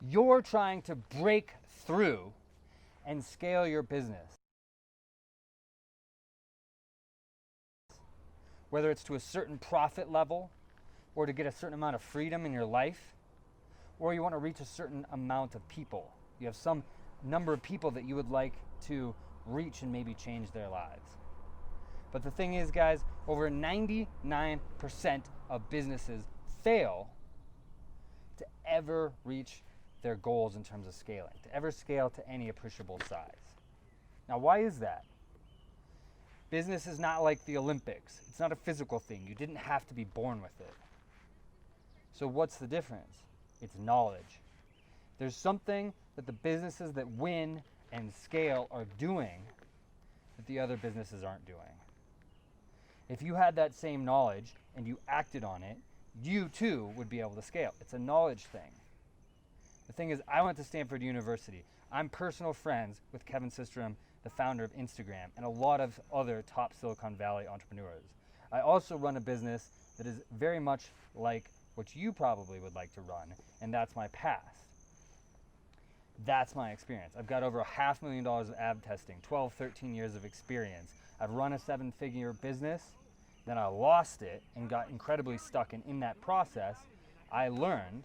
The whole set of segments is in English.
You're trying to break through and scale your business. Whether it's to a certain profit level, or to get a certain amount of freedom in your life, or you want to reach a certain amount of people. You have some number of people that you would like to reach and maybe change their lives. But the thing is, guys, over 99% of businesses fail to ever reach their goals in terms of scaling, to ever scale to any appreciable size. Now, why is that? Business is not like the Olympics. It's not a physical thing. You didn't have to be born with it. So what's the difference? It's knowledge. There's something that the businesses that win and scale are doing that the other businesses aren't doing. If you had that same knowledge and you acted on it, you too would be able to scale. It's a knowledge thing. The thing is, I went to Stanford University. I'm personal friends with Kevin Systrom, the founder of Instagram, and a lot of other top Silicon Valley entrepreneurs. I also run a business that is very much like what you probably would like to run, and that's my past. That's my experience. I've got over $500,000 of AB testing, 12, 13 years of experience. I've run a 7-figure business, then I lost it and got incredibly stuck, and in that process, I learned,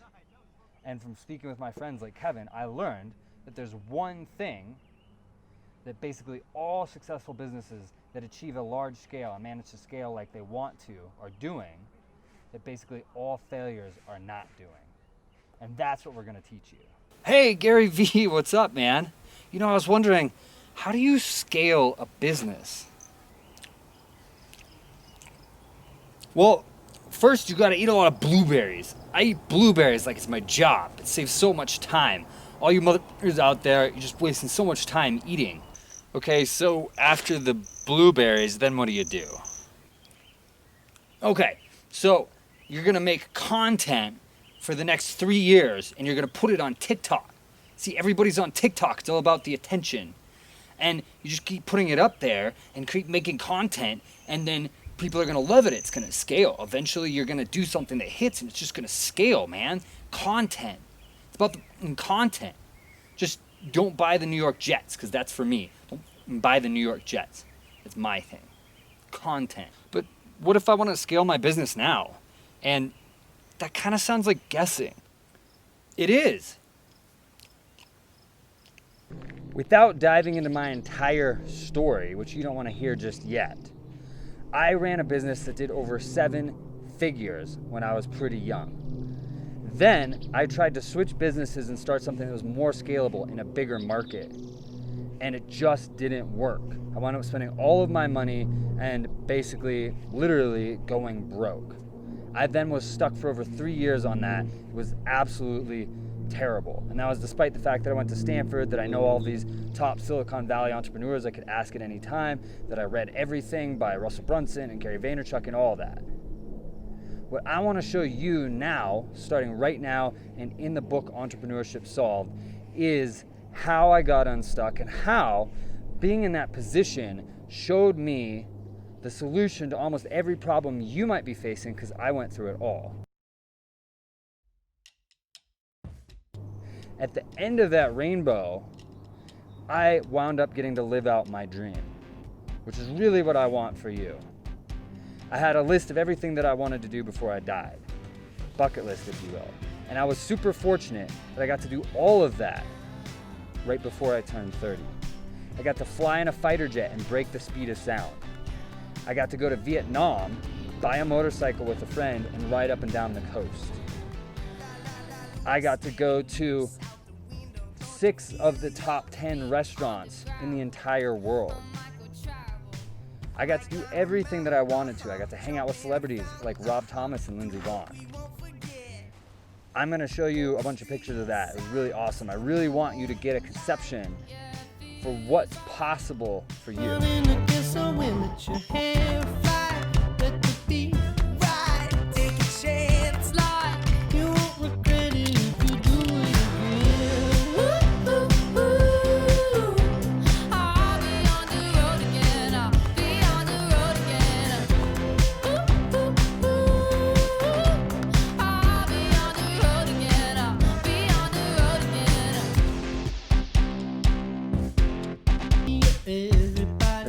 and from speaking with my friends like Kevin, I learned that there's one thing that basically all successful businesses that achieve a large scale and manage to scale like they want to are doing, that basically all failures are not doing. And that's what we're going to teach you. Hey, Gary V, what's up, man? You know, I was wondering, how do you scale a business? Well, first you got to eat a lot of blueberries. I eat blueberries like it's my job. It saves so much time. All you mothers out there, you're just wasting so much time eating. Okay, so after the blueberries, then what do you do? Okay, so you're gonna make content for the next 3 years and you're gonna put it on TikTok. See, everybody's on TikTok, it's all about the attention. And you just keep putting it up there and keep making content, and then people are gonna love it, it's gonna scale. Eventually you're gonna do something that hits and it's just gonna scale, man. Content, it's about the content. Just don't buy the New York Jets, because that's for me. Don't buy the New York Jets. It's my thing. Content. But what if I want to scale my business now? And that kind of sounds like guessing. It is. Without diving into my entire story, which you don't want to hear just yet, I ran a business that did over 7 figures when I was pretty young. Then I tried to switch businesses and start something that was more scalable in a bigger market, and it just didn't work. I wound up spending all of my money and basically literally going broke. I then was stuck for over 3 years on that. It was absolutely terrible. And that was despite the fact that I went to Stanford, that I know all these top Silicon Valley entrepreneurs I could ask at any time, that I read everything by Russell Brunson and Gary Vaynerchuk and all that. What I want to show you now, starting right now and in the book Entrepreneurship Solved, is how I got unstuck and how being in that position showed me the solution to almost every problem you might be facing, because I went through it all. At the end of that rainbow, I wound up getting to live out my dream, which is really what I want for you. I had a list of everything that I wanted to do before I died. Bucket list, if you will. And I was super fortunate that I got to do all of that right before I turned 30. I got to fly in a fighter jet and break the speed of sound. I got to go to Vietnam, buy a motorcycle with a friend, and ride up and down the coast. I got to go to 6 of the top 10 restaurants in the entire world. I got to do everything that I wanted to. I got to hang out with celebrities like Rob Thomas and Lindsey Vonn. I'm gonna show you a bunch of pictures of that. It was really awesome. I really want you to get a conception for what's possible for you.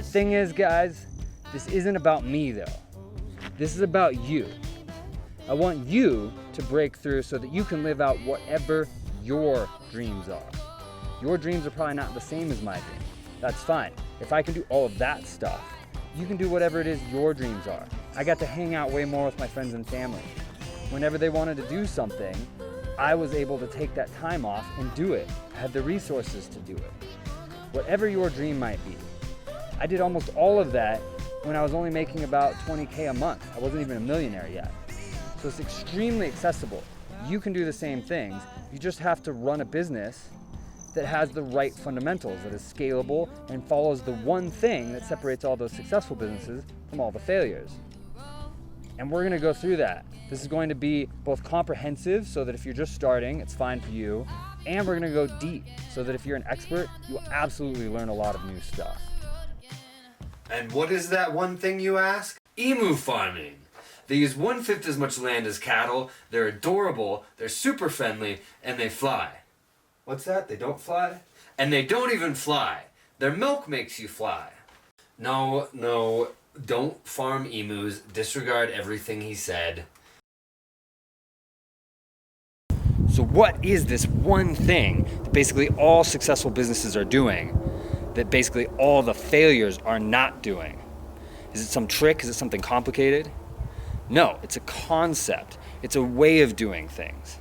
thing is, guys, this isn't about me though. This is about you. I want you to break through so that you can live out whatever your dreams are. Your dreams are probably not the same as my dreams. That's fine. If I can do all of that stuff, you can do whatever it is your dreams are. I got to hang out way more with my friends and family. Whenever they wanted to do something, I was able to take that time off and do it. I had the resources to do it. Whatever your dream might be. I did almost all of that when I was only making about 20K a month. I wasn't even a millionaire yet. So it's extremely accessible. You can do the same things. You just have to run a business that has the right fundamentals, that is scalable and follows the one thing that separates all those successful businesses from all the failures. And we're gonna go through that. This is going to be both comprehensive, so that if you're just starting, it's fine for you, and we're gonna go deep, so that if you're an expert, you'll absolutely learn a lot of new stuff. And what is that one thing, you ask? Emu farming. They use 1/5 as much land as cattle, they're adorable, they're super friendly, and they fly. What's that? They don't fly? And they don't even fly. Their milk makes you fly. No, don't farm emus. Disregard everything he said. So what is this one thing that basically all successful businesses are doing that basically all the failures are not doing? Is it some trick? Is it something complicated? No, it's a concept. It's a way of doing things.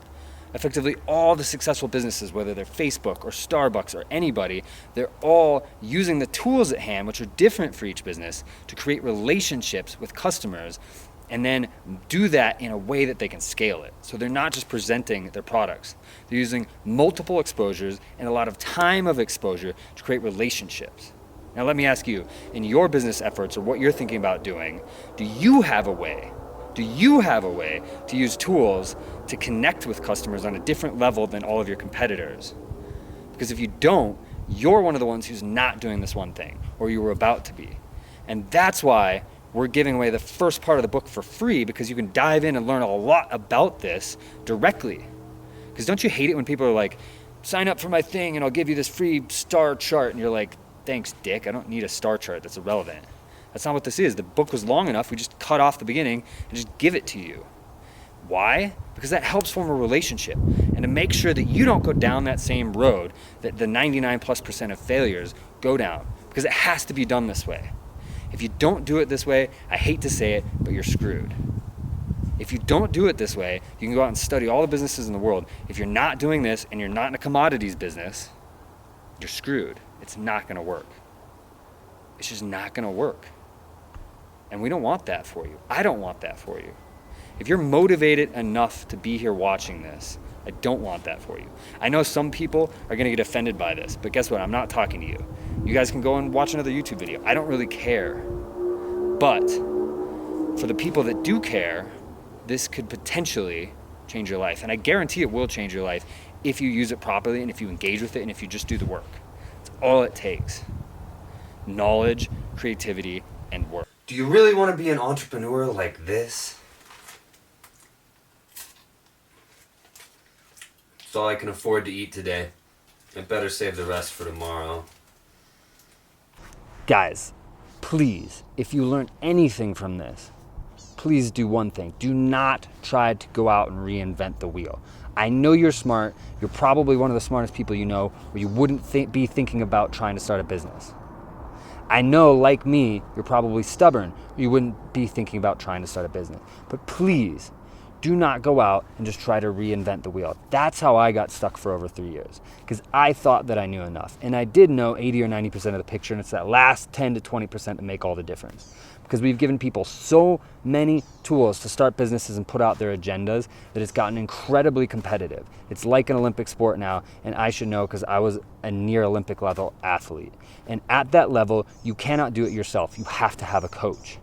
Effectively, all the successful businesses, whether they're Facebook or Starbucks or anybody, they're all using the tools at hand, which are different for each business, to create relationships with customers and then do that in a way that they can scale it. So they're not just presenting their products. They're using multiple exposures and a lot of time of exposure to create relationships. Now let me ask you, in your business efforts or what you're thinking about doing, do you have a way to use tools to connect with customers on a different level than all of your competitors? Because if you don't, you're one of the ones who's not doing this one thing, or you were about to be. And that's why we're giving away the first part of the book for free, because you can dive in and learn a lot about this directly. Because don't you hate it when people are like, sign up for my thing and I'll give you this free star chart, and you're like, thanks, dick, I don't need a star chart, that's irrelevant. That's not what this is. The book was long enough, we just cut off the beginning and just give it to you. Why? Because that helps form a relationship, and to make sure that you don't go down that same road that the 99+% of failures go down, because it has to be done this way. If you don't do it this way, I hate to say it, but you're screwed. If you don't do it this way, you can go out and study all the businesses in the world. If you're not doing this and you're not in a commodities business, you're screwed. It's not gonna work. It's just not gonna work. And we don't want that for you. I don't want that for you. If you're motivated enough to be here watching this, I don't want that for you. I know some people are gonna get offended by this, but guess what? I'm not talking to you. You guys can go and watch another YouTube video. I don't really care. But for the people that do care, this could potentially change your life. And I guarantee it will change your life if you use it properly and if you engage with it and if you just do the work. It's all it takes. Knowledge, creativity, and work. Do you really want to be an entrepreneur like this? It's all I can afford to eat today. I better save the rest for tomorrow. Guys, please, if you learn anything from this, please do one thing. Do not try to go out and reinvent the wheel. I know you're smart. You're probably one of the smartest people you know, or you wouldn't be thinking about trying to start a business. I know, like me, you're probably stubborn. You wouldn't be thinking about trying to start a business. But please, do not go out and just try to reinvent the wheel. That's how I got stuck for over 3 years, because I thought that I knew enough. And I did know 80 or 90% of the picture, and it's that last 10 to 20% that make all the difference. Because we've given people so many tools to start businesses and put out their agendas that it's gotten incredibly competitive. It's like an Olympic sport now, and I should know because I was a near Olympic level athlete. And at that level, you cannot do it yourself. You have to have a coach.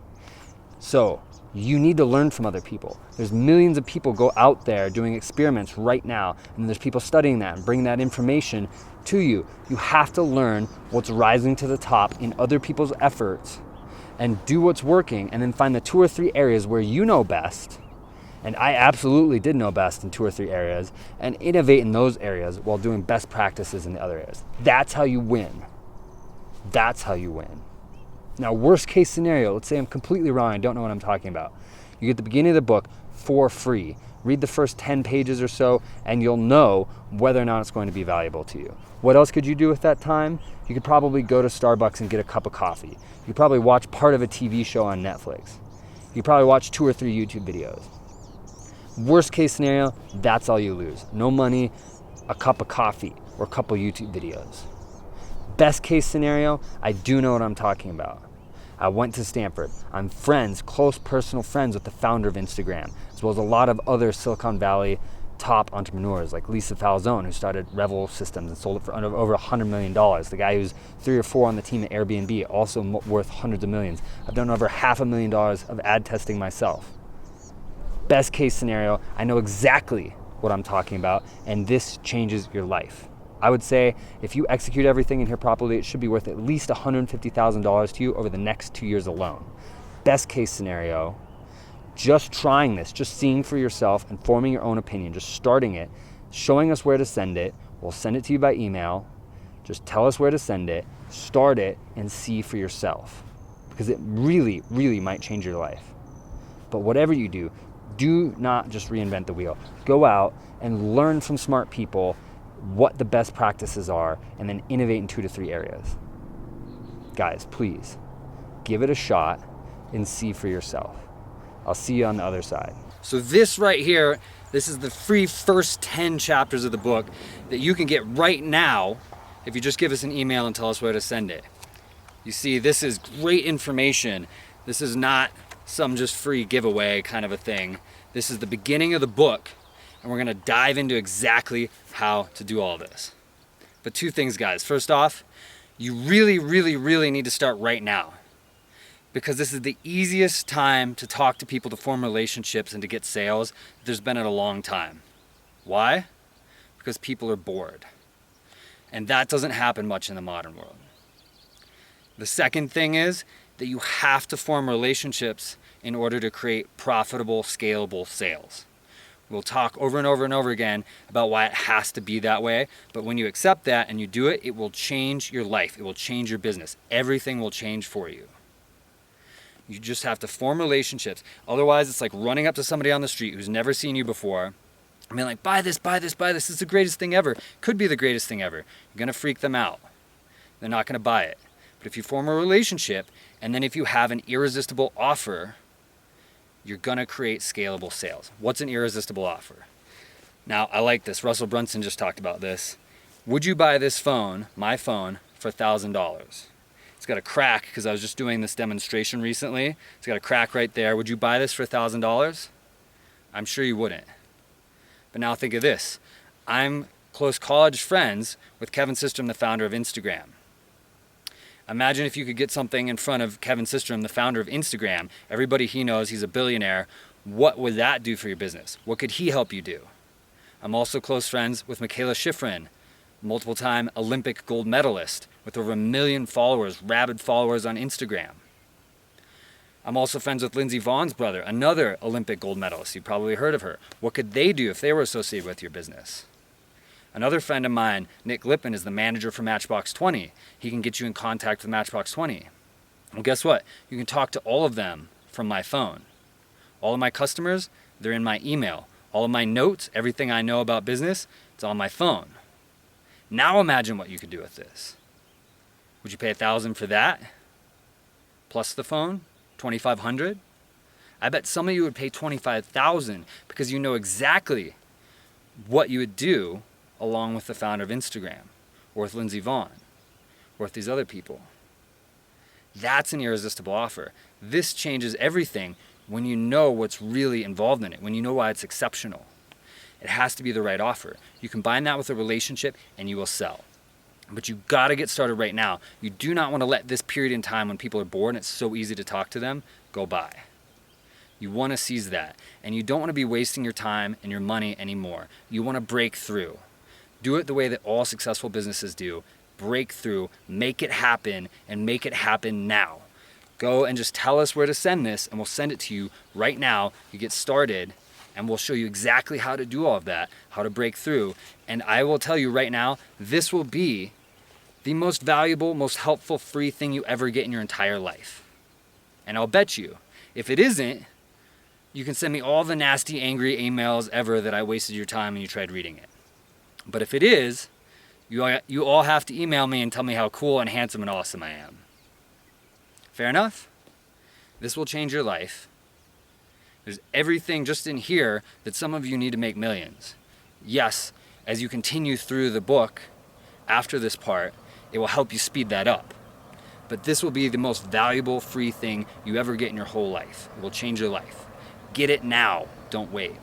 So you need to learn from other people. There's millions of people go out there doing experiments right now, and there's people studying that and bringing that information to you. You have to learn what's rising to the top in other people's efforts and do what's working, and then find the 2 or 3 areas where you know best. And I absolutely did know best in 2 or 3 areas, and innovate in those areas while doing best practices in the other areas. That's how you win. That's how you win. Now, worst case scenario, let's say I'm completely wrong, I don't know what I'm talking about. You get the beginning of the book for free. Read the first 10 pages or so, and you'll know whether or not it's going to be valuable to you. What else could you do with that time? You could probably go to Starbucks and get a cup of coffee. You could probably watch part of a TV show on Netflix. You could probably watch 2 or 3 YouTube videos. Worst case scenario, that's all you lose. No money, a cup of coffee, or a couple YouTube videos. Best case scenario, I do know what I'm talking about. I went to Stanford. I'm friends, close personal friends with the founder of Instagram, as well as a lot of other Silicon Valley top entrepreneurs like Lisa Falzone, who started Revel Systems and sold it for over $100 million. The guy who's 3 or 4 on the team at Airbnb, also worth hundreds of millions. I've done over $500,000 of ad testing myself. Best case scenario, I know exactly what I'm talking about, and this changes your life. I would say if you execute everything in here properly, it should be worth at least $150,000 to you over the next 2 years alone. Best case scenario, just trying this, just seeing for yourself and forming your own opinion, just starting it, showing us where to send it. We'll send it to you by email. Just tell us where to send it, start it, and see for yourself, because it really, really might change your life. But whatever you do not just reinvent the wheel. Go out and learn from smart people what the best practices are, and then innovate in 2 to 3 areas. Guys, please give it a shot and see for yourself. I'll see you on the other side. So this right here, this is the free first 10 chapters of the book that you can get right now if you just give us an email and tell us where to send it. You see, this is great information. This is not some just free giveaway kind of a thing. This is the beginning of the book, and we're gonna dive into exactly how to do all this. But 2 things, guys. First off, you really, really, really need to start right now, because this is the easiest time to talk to people, to form relationships, and to get sales there's been in a long time. Why? Because people are bored. And that doesn't happen much in the modern world. The second thing is that you have to form relationships in order to create profitable, scalable sales. We'll talk over and over and over again about why it has to be that way, but when you accept that and you do it, it will change your life. It will change your business. Everything will change for you. You just have to form relationships. Otherwise, it's like running up to somebody on the street who's never seen you before and being like, buy this, buy this, buy this. It's the greatest thing ever. Could be the greatest thing ever. You're gonna freak them out. They're not gonna buy it. But if you form a relationship, and then if you have an irresistible offer, you're gonna create scalable sales. What's an irresistible offer? Now, I like this. Russell Brunson just talked about this. Would you buy this phone, my phone, for $1,000? It's got a crack, because I was just doing this demonstration recently. It's got a crack right there. Would you buy this for $1,000? I'm sure you wouldn't. But now think of this. I'm close college friends with Kevin Systrom, the founder of Instagram. Imagine if you could get something in front of Kevin Systrom, the founder of Instagram. Everybody he knows, he's a billionaire. What would that do for your business? What could he help you do? I'm also close friends with Michaela Schifrin, multiple-time Olympic gold medalist with over 1 million followers, rabid followers on Instagram. I'm also friends with Lindsey Vohn's brother, another Olympic gold medalist. You've probably heard of her. What could they do if they were associated with your business? Another friend of mine, Nick Lippin, is the manager for Matchbox 20. He can get you in contact with Matchbox 20. Well, guess what? You can talk to all of them from my phone. All of my customers, they're in my email. All of my notes, everything I know about business, it's on my phone. Now imagine what you could do with this. Would you pay $1,000 for that? Plus the phone? $2,500? I bet some of you would pay $25,000 because you know exactly what you would do along with the founder of Instagram, or with Lindsey Vonn, or with these other people. That's an irresistible offer. This changes everything when you know what's really involved in it, when you know why it's exceptional. It has to be the right offer. You combine that with a relationship and you will sell. But you gotta get started right now. You do not wanna let this period in time when people are bored and it's so easy to talk to them go by. You wanna seize that. And you don't wanna be wasting your time and your money anymore. You wanna break through. Do it the way that all successful businesses do. Break through, make it happen, and make it happen now. Go and just tell us where to send this, and we'll send it to you right now. You get started, and we'll show you exactly how to do all of that, how to break through. And I will tell you right now, this will be the most valuable, most helpful free thing you ever get in your entire life? And I'll bet you, if it isn't, you can send me all the nasty, angry emails ever that I wasted your time and you tried reading it. But if it is, you all have to email me and tell me how cool and handsome and awesome I am. Fair enough? This will change your life. There's everything just in here that some of you need to make millions. Yes, as you continue through the book, after this part, it will help you speed that up. But this will be the most valuable free thing you ever get in your whole life. It will change your life. Get it now. Don't wait.